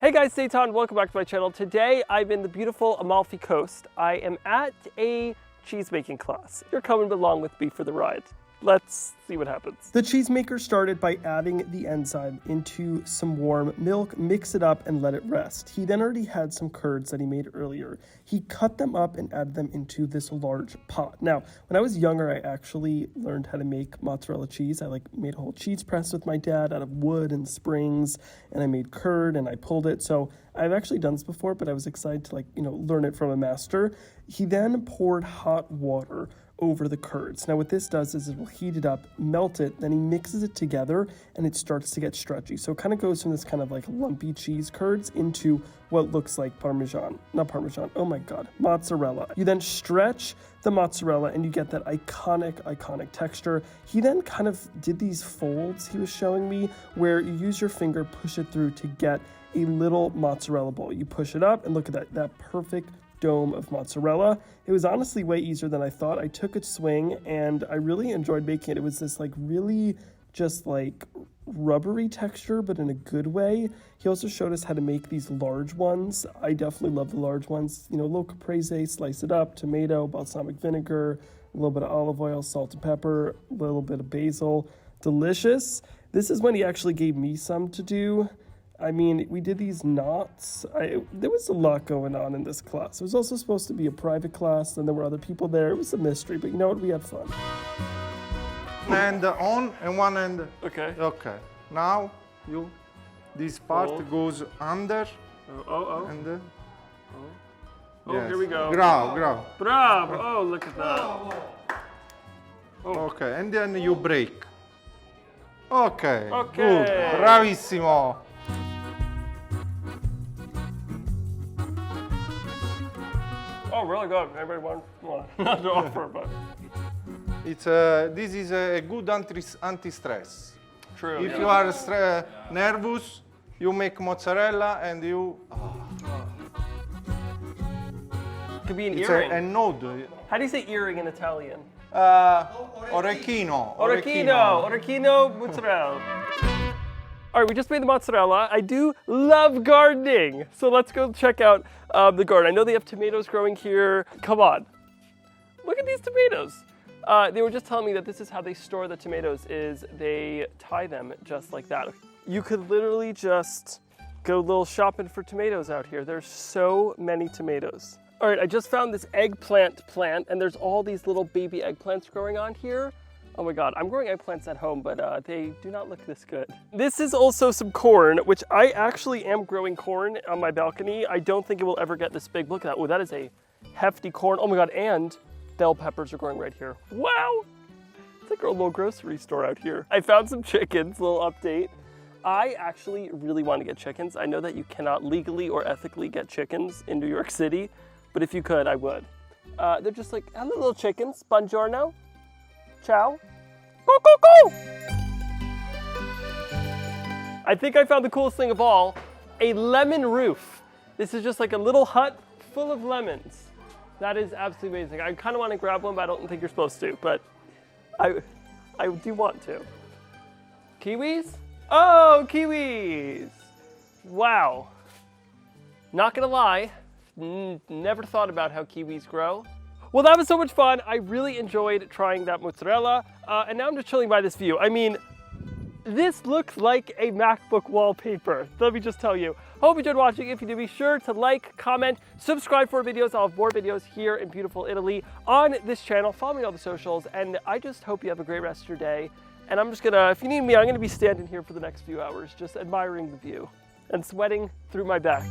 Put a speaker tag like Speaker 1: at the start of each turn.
Speaker 1: Hey guys, it's Eitan. Welcome back to my channel. Today I'm in the beautiful Amalfi Coast. I am at a cheese making class. You're coming along with me for the ride. Let's see what happens. The cheesemaker started by adding the enzyme into some warm milk, mix it up, and let it rest. He then already had some curds that he made earlier. He cut them up and added them into this large pot. Now, when I was younger, I actually learned how to make mozzarella cheese. I made a whole cheese press with my dad out of wood and springs, and I made curd and I pulled it. So I've actually done this before, but I was excited to learn it from a master. He then poured hot water over the curds. Now what this does is it will heat it up, melt it, then he mixes it together and it starts to get stretchy. So it kind of goes from this kind of like lumpy cheese curds into what looks like mozzarella. You then stretch the mozzarella and you get that iconic texture. He then kind of did these folds he was showing me where you use your finger, push it through to get a little mozzarella ball. You push it up and look at that perfect dome of mozzarella. It was honestly way easier than I thought. I took a swing and I really enjoyed making it. It was this really just rubbery texture, but in a good way. He also showed us how to make these large ones. I definitely love the large ones. A little caprese, slice it up, tomato, balsamic vinegar, a little bit of olive oil, salt and pepper, a little bit of basil. Delicious. This is when he actually gave me some to do. I mean, we did these knots. There was a lot going on in this class. It was also supposed to be a private class, and there were other people there. It was a mystery, but you know what? We had fun.
Speaker 2: And on and one end.
Speaker 1: Okay.
Speaker 2: Okay. Now this part goes under. And
Speaker 1: yes. Here we go.
Speaker 2: Bravo.
Speaker 1: Oh, look at that.
Speaker 2: Okay, and then you break. Okay.
Speaker 1: Okay.
Speaker 2: Good. Bravissimo.
Speaker 1: Oh, really good. Anybody want not to offer, but
Speaker 2: This is a good anti-stress.
Speaker 1: true.
Speaker 2: If you are nervous, you make mozzarella and you.
Speaker 1: It could be an
Speaker 2: It's
Speaker 1: earring.
Speaker 2: a node.
Speaker 1: How do you say earring in Italian?
Speaker 2: Orecchino.
Speaker 1: Orecchino mozzarella. All right, we just made the mozzarella. I do love gardening, so let's go check out the garden. I know they have tomatoes growing here. Come on, look at these tomatoes. They were just telling me that this is how they store the tomatoes, is they tie them just like that. You could literally just go a little shopping for tomatoes out here. There's so many tomatoes. All right, I just found this eggplant plant, and there's all these little baby eggplants growing on here. Oh my God, I'm growing eggplants at home, but they do not look this good. This is also some corn, which I actually am growing corn on my balcony. I don't think it will ever get this big. Look at that. Oh, that is a hefty corn. Oh my God, and bell peppers are growing right here. Wow, it's like a little grocery store out here. I found some chickens, little update. I actually really want to get chickens. I know that you cannot legally or ethically get chickens in New York City, but if you could, I would. They're just like, hello little chickens, buongiorno, ciao. Go! I think I found the coolest thing of all, a lemon roof. This is just like a little hut full of lemons. That is absolutely amazing. I kind of want to grab one, but I don't think you're supposed to, but I do want to. Kiwis? Oh, kiwis! Wow. Not gonna lie, never thought about how kiwis grow. Well, that was so much fun. I really enjoyed trying that mozzarella. And now I'm just chilling by this view. I mean, this looks like a MacBook wallpaper. Let me just tell you. Hope you enjoyed watching. If you do, be sure to like, comment, subscribe for videos. I'll have more videos here in beautiful Italy on this channel. Follow me on all the socials. And I just hope you have a great rest of your day. And I'm just gonna, if you need me, I'm gonna be standing here for the next few hours, just admiring the view and sweating through my back.